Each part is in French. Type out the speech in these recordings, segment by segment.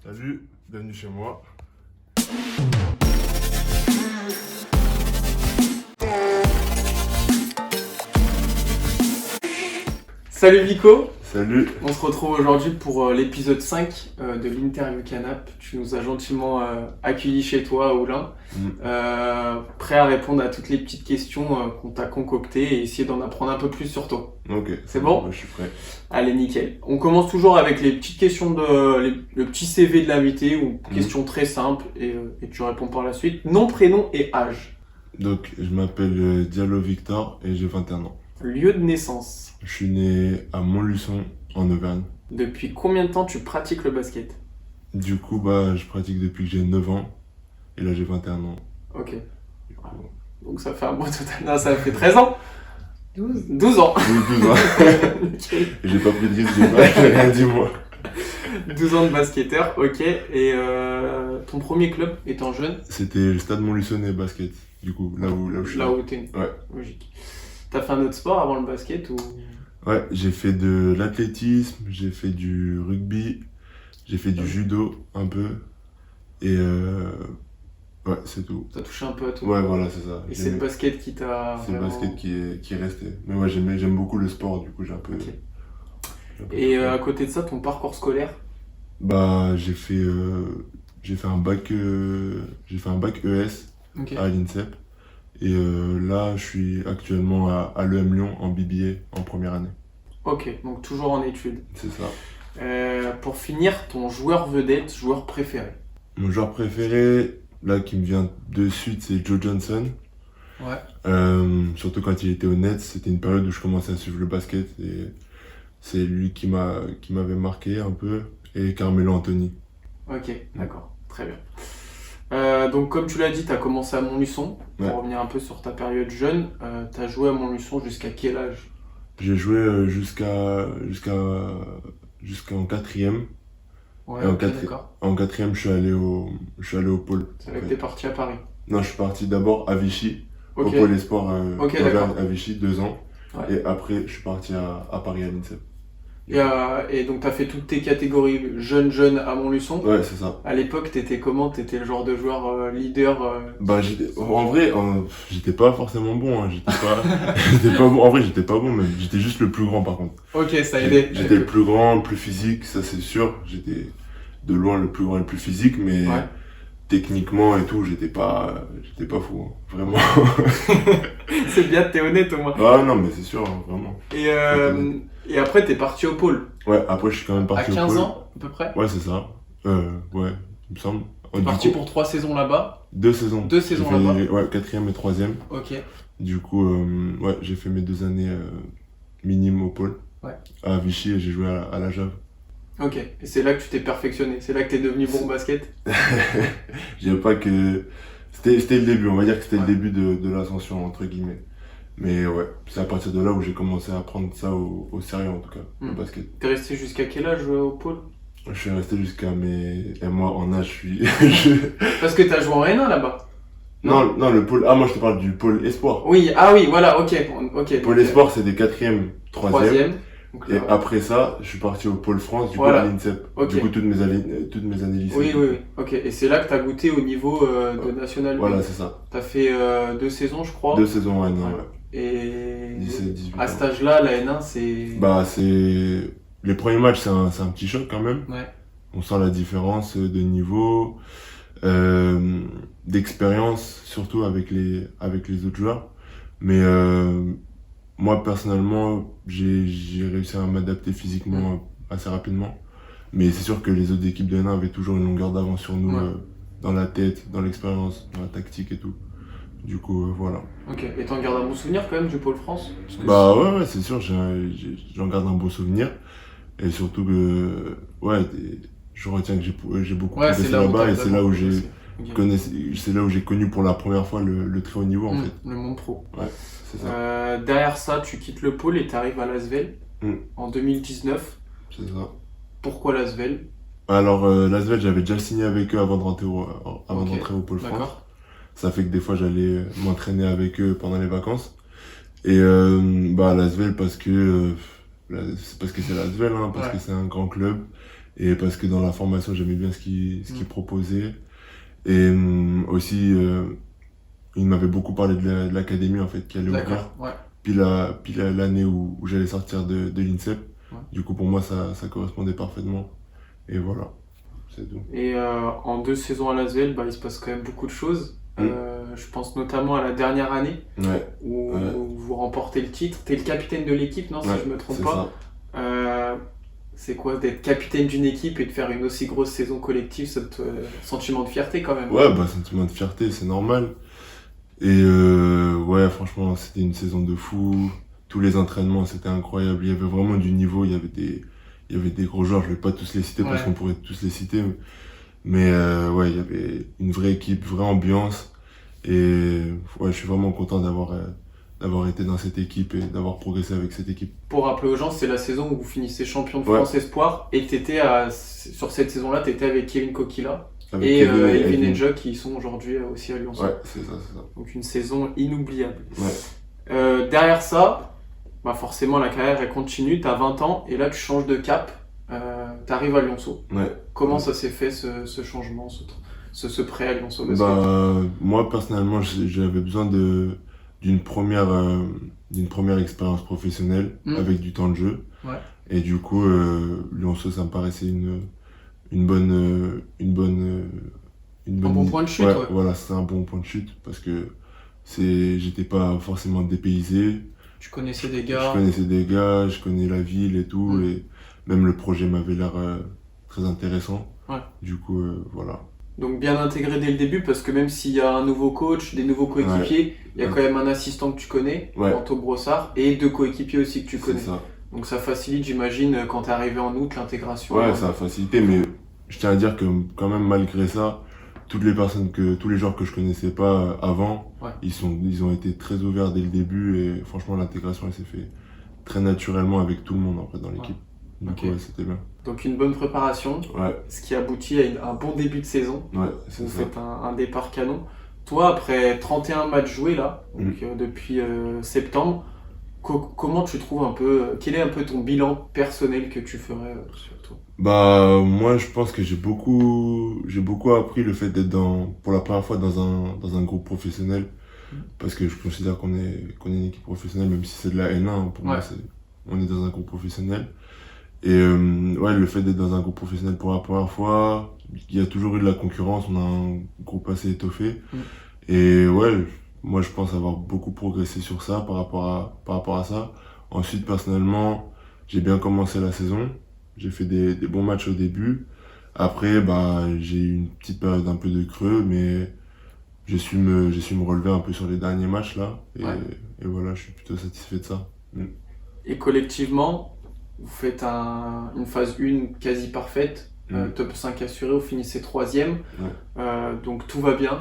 Salut, bienvenue chez moi. Salut Vico, Salut. on se retrouve aujourd'hui pour l'épisode 5 de l'Interview Canap. Tu nous as gentiment accueillis chez toi à Oulin, prêt à répondre à toutes les petites questions qu'on t'a concoctées et essayer d'en apprendre un peu plus sur toi. Ok. C'est bon? Ouais, je suis prêt. Allez, nickel. On commence toujours avec les petites questions le petit CV de l'invité ou questions très simples et tu réponds par la suite. Nom, prénom et âge. Donc, je m'appelle Diallo Victor et j'ai 21 ans. Lieu de naissance. Je suis né à Montluçon, en Auvergne. Depuis combien de temps tu pratiques le basket? Du coup, je pratique depuis que j'ai 9 ans. Et là, j'ai 21 ans. Ok. Du coup, Donc ça fait un bon total. Non, ça fait 13 ans. 12 ans. 12 ans. Et j'ai pas pris de risque, j'ai rien dit moi. 12 ans de basketteur, ok. Et ton premier club étant jeune, C'était le stade Montluçonnais basket, du coup, là où je suis. là où t'es. Ouais. Logique. T'as fait un autre sport avant le basket ou... Ouais, j'ai fait de l'athlétisme, j'ai fait du rugby, j'ai fait du judo un peu. Et ouais, c'est tout. T'as touché un peu à tout? Ouais, voilà, c'est ça. Et c'est le basket qui t'a C'est le vraiment... basket qui est resté. Mais ouais, j'aime beaucoup le sport, du coup, j'ai un peu. Ok. j'ai un peu Et fait. à côté de ça, ton parcours scolaire? J'ai fait un bac ES Ok. à l'INSEP. Et là, je suis actuellement à l'EM Lyon en BBA en première année. Ok, donc toujours en études. C'est ça. Pour finir, ton joueur vedette, joueur préféré? Mon joueur préféré, là, qui me vient de suite, c'est Joe Johnson. Ouais. Surtout quand il était au Nets, c'était une période où je commençais à suivre le basket et c'est lui qui m'avait marqué un peu, et Carmelo Anthony. Ok, d'accord. Très bien. Donc comme tu l'as dit, tu as commencé à Montluçon. Pour Ouais. revenir un peu sur ta période jeune, tu as joué à Montluçon jusqu'à quel âge? J'ai joué jusqu'en quatrième. Ouais, Et ok, d'accord. en quatrième, je suis allé au pôle. C'est là que t'es parti à Paris. Non, je suis parti d'abord à Vichy, au Ok, pôle espoir ok, Auvergne d'accord. à Vichy, 2 ans. Ouais. Et après, je suis parti à Paris à l'INSEP. Et donc tu as fait toutes tes catégories jeune à Montluçon. Ouais, c'est ça. À l'époque, t'étais comment? T'étais le genre de joueur leader En vrai, j'étais pas forcément bon, hein. J'étais pas bon. En vrai, j'étais pas bon, même. J'étais juste le plus grand, par contre. Ok, ça a aidé. J'étais le plus grand, le plus physique, ça c'est sûr. J'étais de loin le plus grand et le plus physique, mais Ouais. techniquement et tout, j'étais pas fou, hein. Vraiment. C'est bien, t'es honnête au moins. Ah non, mais c'est sûr, hein, vraiment. Et après, t'es parti au pôle. Ouais, après, je suis quand même À parti au 15 pôle. ans, à peu près. Ouais, c'est ça. Ouais, il me semble. T'es Du parti coup, pour 3 saisons là-bas. 2 saisons. Deux saisons J'ai fait, là-bas. ouais, quatrième et troisième. Ok. Du coup, ouais, j'ai fait mes 2 années minimes au pôle. Ouais. À Vichy, et j'ai joué à la Jave. Ok. Et c'est là que tu t'es perfectionné. C'est là que t'es devenu bon au basket. Je dirais pas que. C'était le début, on va dire que c'était Ouais. le début de l'ascension, entre guillemets. Mais ouais, c'est à partir de là où j'ai commencé à prendre ça au sérieux, en tout cas, le basket. T'es resté jusqu'à quel âge au pôle? Je suis resté jusqu'à mes. Et moi, en âge, je suis. Parce que t'as joué en N1 là-bas. Non, le pôle. Ah, moi, je te parle du pôle espoir. Oui, ah oui, voilà, ok. Ok. Pôle espoir, c'est des quatrième, troisième. Troisième. Donc, Et après ça, je suis parti au pôle France, du Voilà. coup, à l'INSEP. Ok. Du coup, toutes mes années lycée. Oui. Ok. Et c'est là que t'as goûté au niveau de National Voilà, B. c'est ça. T'as fait 2 saisons, je crois. 2 saisons en N1, Ouais. ouais. Et 17, 18 à ans. cet âge-là, la N1, c'est... C'est. Les premiers matchs, c'est un petit choc quand même. Ouais. On sent la différence de niveau, d'expérience, surtout avec les autres joueurs. Mais moi, personnellement, j'ai réussi à m'adapter physiquement assez rapidement. Mais c'est sûr que les autres équipes de N1 avaient toujours une longueur d'avance sur nous, Ouais. dans la tête, dans l'expérience, dans la tactique et tout. Du coup, voilà. Ok. Et t'en gardes un bon souvenir quand même du pôle France? Parce que Ouais, c'est sûr, j'en garde un beau souvenir. Et surtout que, ouais, je retiens que j'ai beaucoup ouais, progressé c'est là où là-bas, t'as et c'est là où vraiment progressé. Ok. c'est là où j'ai connu pour la première fois le très haut niveau, en fait. Le monde pro. Ouais, c'est ça. Derrière ça, tu quittes le pôle et t'arrives à l'Asvel en 2019. C'est ça. Pourquoi l'Asvel? Alors, l'Asvel, j'avais déjà signé avec eux avant de rentrer au Pôle France. D'accord. Ça fait que des fois, j'allais m'entraîner avec eux pendant les vacances. Et l'Asvel, parce que c'est parce que c'est l'Asvel, hein, parce Ouais. que c'est un grand club, et parce que dans la formation, j'aimais bien ce qu'il proposait. Et aussi, il m'avait beaucoup parlé de l'académie, en fait, qui allait ouvrir. D'accord, ouais. Pile à l'année où j'allais sortir de l'INSEP. Ouais. Du coup, pour moi, ça correspondait parfaitement. Et voilà, c'est tout. Et en 2 saisons à l'Asvel, bah, il se passe quand même beaucoup de choses. Mm. Je pense notamment à la dernière année Ouais, où Ouais. vous remportez le titre. T'es le capitaine de l'équipe, non, si ouais, je me trompe c'est pas. ça. C'est quoi d'être capitaine d'une équipe et de faire une aussi grosse saison collective, sentiment de fierté quand même. Ouais, bah, sentiment de fierté, c'est normal. Et ouais, franchement, c'était une saison de fou. Tous les entraînements, c'était incroyable. Il y avait vraiment du niveau. Il y avait des gros joueurs. Je vais pas tous les citer parce Ouais. qu'on pourrait tous les citer. Mais ouais, il y avait une vraie équipe, vraie ambiance. Et ouais, je suis vraiment content d'avoir été dans cette équipe et d'avoir progressé avec cette équipe. Pour rappeler aux gens, c'est la saison où vous finissez champion de Ouais. France Espoir et sur cette saison-là, tu étais avec Kevin Kokila Avec et Kevin Elvin Elvin. Enja qui sont aujourd'hui aussi à Lyon. Ouais, c'est ça, c'est ça. Donc une saison inoubliable. Ouais. Derrière ça, bah forcément la carrière elle continue, tu as 20 ans et là tu changes de cap, tu arrives à Lyonceau. Ouais. Comment ça s'est fait ce changement, ce prêt à Lyonceau? Parce que- Bah, moi, personnellement, j'avais besoin d'une première expérience professionnelle avec du temps de jeu. Ouais. Et du coup, Lyonceau, ça me paraissait une bonne Un bon point de chute, ouais. Voilà, c'est un bon point de chute parce que j'étais pas forcément dépaysé. Tu connaissais des Je gars. connaissais des gars, je connais la ville et tout, Mm. et même le projet m'avait l'air très intéressant. Ouais. Du coup, voilà. Donc bien intégré dès le début parce que même s'il y a un nouveau coach, des nouveaux coéquipiers, il y a Ouais. quand même un assistant que tu connais, Ouais. Anto Brossard, et 2 coéquipiers aussi que tu connais. C'est ça. Donc ça facilite, j'imagine, quand t'es arrivé en août, l'intégration. Ouais, ça a facilité, mais je tiens à dire que quand même, malgré ça, tous les joueurs que je connaissais pas avant, Ouais. ils ont été très ouverts dès le début, et franchement, l'intégration, elle s'est fait très naturellement avec tout le monde, en fait, dans l'équipe. Du Ok. coup, ouais, c'était bien. Donc une bonne préparation, Ouais, ce qui aboutit à un bon début de saison. ouais, c'est Vous ça. faites un départ canon. Toi, après 31 matchs joués là, donc, depuis septembre, comment tu trouves un peu, quel est un peu ton bilan personnel que tu ferais sur toi? Bah, moi, je pense que j'ai beaucoup appris le fait d'être pour la première fois dans un groupe professionnel. Parce que je considère qu'on est une équipe professionnelle, même si c'est de la N1, hein, pour moi, on est dans un groupe professionnel. Et ouais, le fait d'être dans un groupe professionnel pour la première fois, il y a toujours eu de la concurrence, on a un groupe assez étoffé. Et ouais, moi, je pense avoir beaucoup progressé sur ça par rapport à ça. Ensuite, personnellement, j'ai bien commencé la saison. J'ai fait des bons matchs au début. Après, bah, j'ai eu une petite période un peu de creux, mais j'ai su me relever un peu sur les derniers matchs là. Et voilà, je suis plutôt satisfait de ça. Et collectivement, vous faites une phase 1 quasi parfaite, top 5 assuré, vous finissez 3e, donc tout va bien.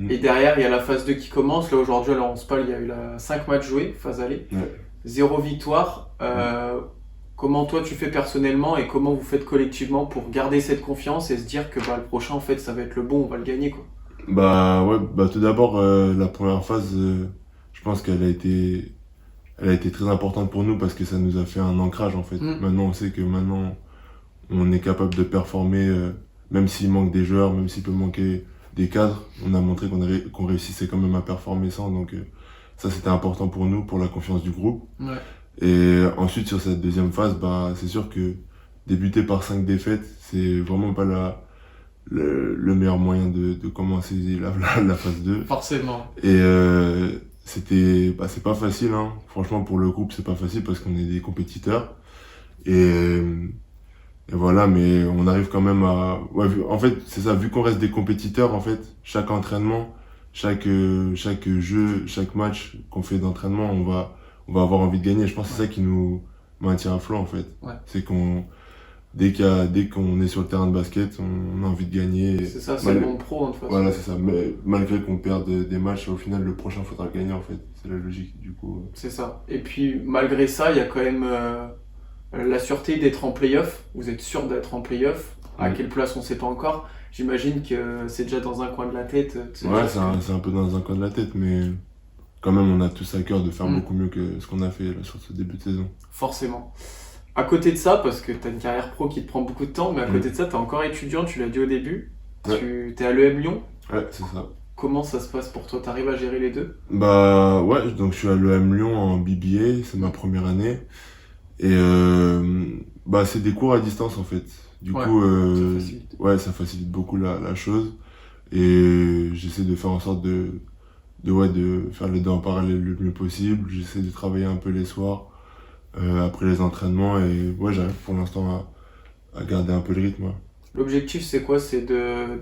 Et derrière, il y a la phase 2 qui commence. Là aujourd'hui, alors on se parle, il y a eu 5 matchs joués, phase aller, 0 victoire. Comment toi tu fais personnellement et comment vous faites collectivement pour garder cette confiance et se dire que bah, le prochain en fait ça va être le bon, on va le gagner quoi? Bah ouais, bah tout d'abord, la première phase, je pense qu'elle a été très importante pour nous parce que ça nous a fait un ancrage en fait. Maintenant, on sait que maintenant, on est capable de performer, même s'il manque des joueurs, même s'il peut manquer des cadres. On a montré qu'on réussissait quand même à performer sans, donc ça c'était important pour nous, pour la confiance du groupe. Ouais. Et ensuite, sur cette deuxième phase, bah c'est sûr que débuter par 5 défaites, c'est vraiment pas le meilleur moyen de commencer la phase 2. Forcément. Et c'est pas facile, hein. Franchement, pour le groupe, c'est pas facile parce qu'on est des compétiteurs. Et voilà, mais on arrive quand même à... Ouais, en fait, c'est ça, vu qu'on reste des compétiteurs, en fait, chaque entraînement, chaque jeu, chaque match qu'on fait d'entraînement, on va avoir envie de gagner. Je pense que c'est ça qui nous maintient à flot, en fait. Ouais. C'est dès qu'on est sur le terrain de basket, on a envie de gagner. C'est ça, c'est le monde pro, en toute façon. Voilà, c'est ça. Mais malgré qu'on perde des matchs, au final, le prochain, il faudra le gagner, en fait. C'est la logique, du coup. C'est ça. Et puis, malgré ça, il y a quand même la sûreté d'être en play-off. Vous êtes sûr d'être en play-off. À quelle place, on ne sait pas encore. J'imagine que c'est déjà dans un coin de la tête. Ouais, c'est un peu dans un coin de la tête, mais quand même, on a tous à cœur de faire beaucoup mieux que ce qu'on a fait là, sur ce début de saison. Forcément. à côté de ça, parce que tu as une carrière pro qui te prend beaucoup de temps, mais à côté de ça, tu es encore étudiant, tu l'as dit au début. Ouais. Tu es à l'EM Lyon. Ouais, c'est ça. Comment ça se passe pour toi? Tu arrives à gérer les deux? Bah ouais, donc je suis à l'EM Lyon en BBA, c'est ma première année. Et bah c'est des cours à distance en fait. Du Ouais, coup, ça facilite. ouais, ça facilite beaucoup la chose. Et j'essaie de faire en sorte de faire les deux en parallèle le mieux possible. J'essaie de travailler un peu les soirs, après les entraînements. Et ouais, j'arrive pour l'instant à garder un peu le rythme. Ouais. L'objectif, c'est quoi? C'est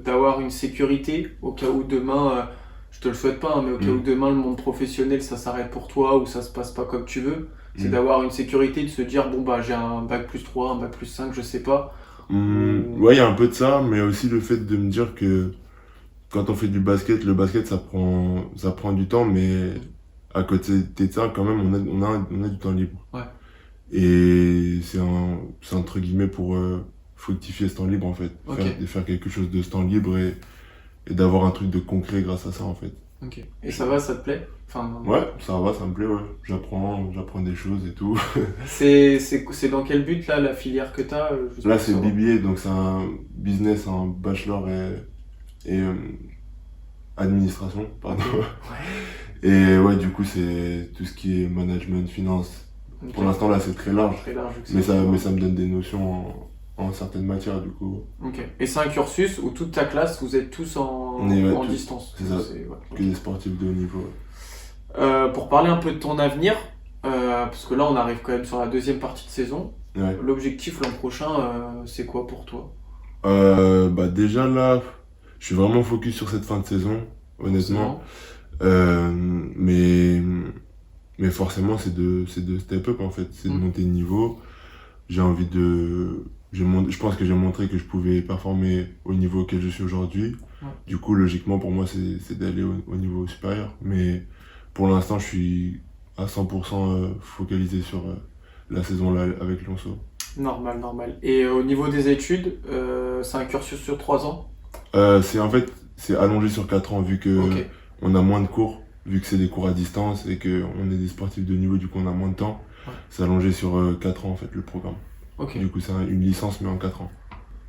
d'avoir une sécurité au cas où demain, je te le souhaite pas, hein, mais au cas où demain le monde professionnel ça s'arrête pour toi ou ça se passe pas comme tu veux. C'est d'avoir une sécurité, de se dire, bon bah j'ai un bac plus 3, un bac plus 5, je sais pas. Ouais, il y a un peu de ça, mais aussi le fait de me dire que quand on fait du basket, le basket ça prend du temps, mais à côté de ça, quand même, on a du temps libre. Ouais. Et c'est entre guillemets pour fructifier ce temps libre en fait. Ok. Faire quelque chose de ce temps libre et d'avoir un truc de concret grâce à ça en fait. Ok. Et ça va, ça te plaît? Enfin, Ouais, ça va, ça me plaît, ouais. J'apprends des choses et tout. c'est dans quel but là, la filière que tu as? Là, c'est BBA, donc c'est un business en bachelor et administration, pardon. Ouais. Et ouais, du coup, c'est tout ce qui est management, finance. Ok. Pour l'instant, là, c'est très large. Très large, Mais ça me donne des notions en certaines matières, du coup. Ok. Et c'est un cursus où toute ta classe, vous êtes tous en distance. C'est ça. Ouais. Que des sportifs de haut niveau. Pour parler un peu de ton avenir, parce que là on arrive quand même sur la deuxième partie de saison, Ouais. l'objectif l'an prochain, c'est quoi pour toi? Bah déjà là, je suis vraiment focus sur cette fin de saison, honnêtement. Mais forcément, c'est de step up en fait, c'est de monter de niveau. J'ai envie je pense que j'ai montré que je pouvais performer au niveau auquel je suis aujourd'hui. Ouais. Du coup, logiquement, pour moi, c'est d'aller au niveau supérieur. Mais pour l'instant, je suis à 100% focalisé sur la saison là avec Lyonceau. Normal. Et au niveau des études, c'est un cursus sur 3 ans? C'est allongé sur 4 ans vu que Ok. on a moins de cours, vu que c'est des cours à distance et qu'on est des sportifs de niveau, du coup on a moins de temps. Ouais. C'est allongé sur 4 ans en fait le programme. Ok. Du coup c'est une licence mais en 4 ans.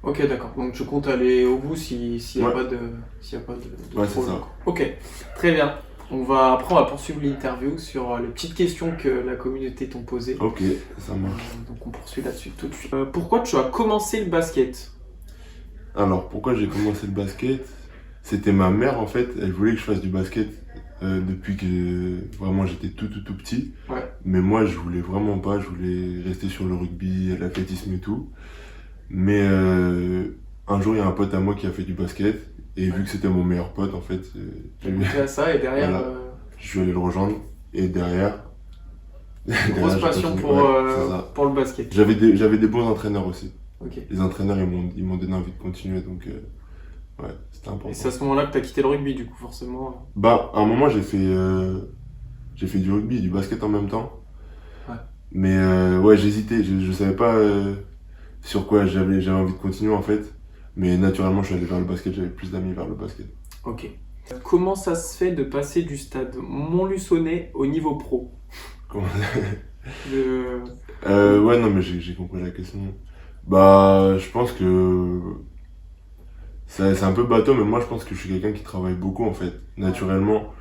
Ok, d'accord. Donc tu comptes aller au bout s'il n'y a, Ouais. pas de Ouais, trop c'est ça. long. Ok, très bien. Après, on va poursuivre l'interview sur les petites questions que la communauté t'ont posées. Ok, ça marche. Donc on poursuit là-dessus tout de suite. Pourquoi tu as commencé le basket? Alors pourquoi j'ai commencé le basket? C'était ma mère en fait, elle voulait que je fasse du basket depuis que vraiment j'étais tout petit. Ouais. Mais moi je voulais vraiment pas, je voulais rester sur le rugby, l'athlétisme et tout. Mais un jour il y a un pote à moi qui a fait du basket et vu que c'était mon meilleur pote en fait, J'ai goûté à ça et derrière, Voilà. Je suis allé le rejoindre et derrière grosse j'ai passion continué. pour, Ouais, c'est ça. pour le basket. J'avais des bons entraîneurs aussi. Ok. Les entraîneurs ils m'ont donné envie de continuer donc ouais, c'était important. Et c'est à ce moment-là que tu as quitté le rugby du coup forcément. Bah à un moment j'ai fait du rugby et du basket en même temps. Ouais. Mais ouais, j'hésitais, je savais pas sur quoi j'avais envie de continuer en fait. Mais naturellement je suis allé vers le basket, j'avais plus d'amis vers le basket. Ok. Comment ça se fait de passer du stade Montluçonnais au niveau pro? Comment... Le- ouais non mais j'ai compris la question. Bah je pense que c'est un peu bateau mais moi je pense que je suis quelqu'un qui travaille beaucoup en fait, naturellement.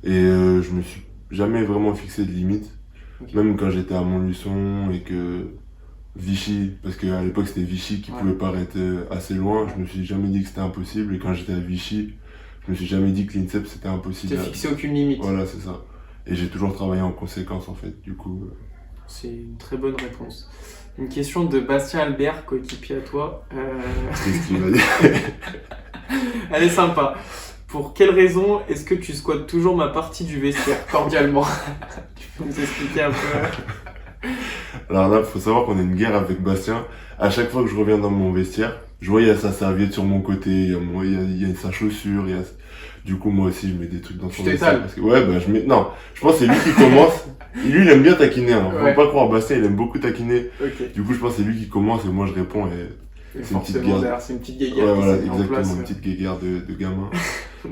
Et je me suis jamais vraiment fixé de limite. Ok. Même quand j'étais à Montluçon et que Vichy, parce qu'à l'époque c'était Vichy qui Ouais. pouvait paraître assez loin, je me suis jamais dit que c'était impossible. Et quand j'étais à Vichy, je me suis jamais dit que l'INSEP c'était impossible. T'es fixé aucune limite. Voilà, c'est ça. Et j'ai toujours travaillé en conséquence en fait, du coup. C'est une très bonne réponse. Une question de Bastien Albert, coéquipier à toi. Qu'est-ce qu'il m'a dit? Elle est sympa. Pour quelle raison est-ce que tu squattes toujours ma partie du vestiaire, cordialement? Tu peux nous expliquer un peu? Alors là, il faut savoir qu'on a une guerre avec Bastien. À chaque fois que je reviens dans mon vestiaire, je vois il y a sa serviette sur mon côté, il y a sa chaussure, Du coup, moi aussi, je mets des trucs dans son vestiaire. Parce que, ouais, bah, non, je pense que c'est lui qui commence. Lui, il aime bien taquiner, hein. Ouais. Faut pas croire, Bastien, il aime beaucoup taquiner. Ok. Du coup, je pense que c'est lui qui commence et moi, je réponds et Et c'est une petite forcément, guerre. derrière, c'est une petite Ouais, guéguerre qui voilà, s'est mise en exactement, place une petite guéguerre de gamin.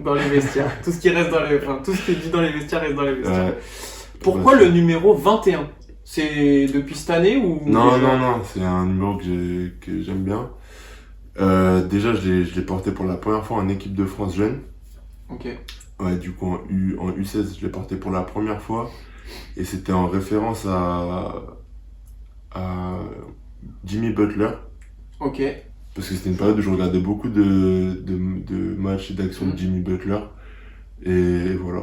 dans les vestiaires. Tout ce qui est dit dans les vestiaires reste dans les vestiaires. Ouais. Pourquoi le numéro 21? C'est depuis cette année ou Non, déjà? non, non, c'est un numéro que j'aime bien. Déjà, je l'ai porté pour la première fois en équipe de France jeune. Ok, Ouais, du coup, en U16, je l'ai porté pour la première fois. Et c'était en référence à Jimmy Butler. ok. Parce que c'était une période où je regardais beaucoup de matchs et d'actions de Jimmy Butler. Et voilà.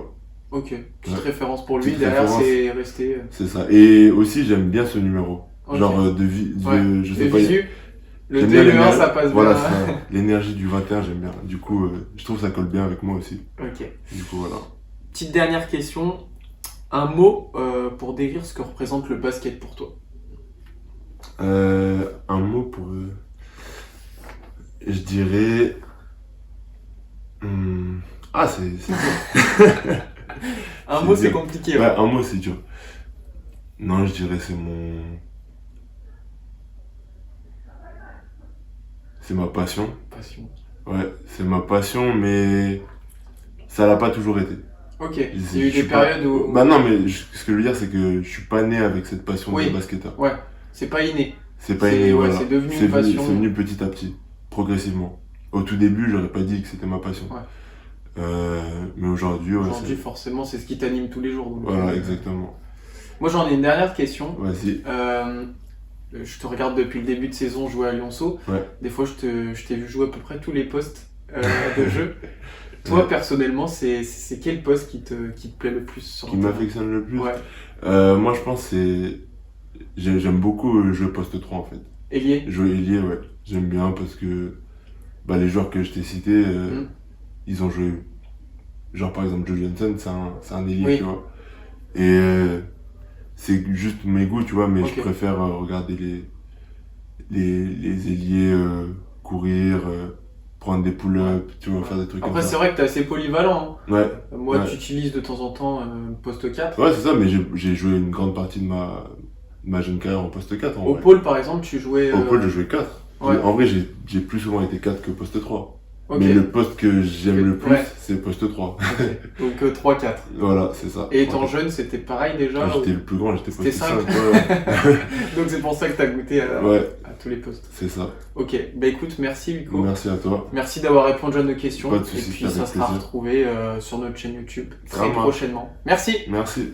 Ok, petite Ouais. référence pour lui, Petite derrière référence. c'est resté. C'est ça. Et aussi, j'aime bien ce numéro. Ok. Genre, Ouais, je le sais pas. visu, le J'aime 2 bien et le 1 l'énergie. ça passe Voilà, bien. ça. L'énergie du 21, j'aime bien. Du coup, je trouve que ça colle bien avec moi aussi. Ok. Du coup, voilà. Petite dernière question. Un mot pour décrire ce que représente le basket pour toi. Un mot pour. Je dirais. Ah, c'est dur. Un C'est mot c'est dur. compliqué. Ouais, Ouais. un mot, c'est dur. Non, je dirais c'est ma passion. Passion. Ouais, c'est ma passion, mais ça l'a pas toujours été. Ok, Je il y a eu des suis pas- périodes où. Bah non, mais ce que je veux dire, c'est que je suis pas né avec cette passion Oui. de basketteur. Ouais, c'est pas inné. C'est pas C'est- inné, ouais, voilà. c'est devenu une passion. C'est venu petit à petit, progressivement. Au tout début, j'aurais pas dit que c'était ma passion. Ouais. Mais aujourd'hui, ouais, Aujourd'hui, forcément, c'est ce qui t'anime tous les jours. Donc, voilà, exactement. Moi, j'en ai une dernière question. Vas-y. Je te regarde depuis le début de saison jouer à Lyonceau. Ouais. Des fois, je t'ai vu jouer à peu près tous les postes de jeu. Toi, Ouais. personnellement, c'est quel poste qui te plaît le plus sur Qui un terrain? m'affectionne le plus. Ouais. Moi, je pense que c'est. J'aime beaucoup jouer poste 3 en fait. Ailier? Jouer ailier, ouais. J'aime bien parce que bah, les joueurs que je t'ai cités, ils ont joué. Genre par exemple, Joe Johnson, c'est un ailier, Oui. tu vois. Et c'est juste mes goûts, tu vois, mais Ok. je préfère regarder les ailiers courir, prendre des pull-ups, tu vois, faire des trucs Après, comme c'est ça. vrai que t'es assez polyvalent. Hein. Ouais, Moi, Ouais. tu utilises de temps en temps poste 4. ouais, c'est ça, mais j'ai joué une grande partie de ma jeune carrière en poste 4 en Au vrai. pôle, par exemple, tu jouais. Au pôle, je jouais 4. Ouais. En vrai, j'ai plus souvent été 4 que poste 3. Ok. Mais le poste que j'aime le plus, Ouais. c'est poste 3. Ok. Donc 3-4. Voilà, c'est ça. Et étant Ok. jeune, c'était pareil déjà Quand ou- j'étais le plus grand, j'étais C'était poste 5. 5. Ouais, Donc c'est pour ça que t'as goûté ouais, à tous les postes. c'est ça. Ok, bah écoute, merci Luco. Merci à toi. Merci d'avoir répondu à nos questions. Pas de soucis, Et puis c'était ça avec sera plaisir. retrouvé sur notre chaîne YouTube Ça très marche. prochainement. Merci. Merci.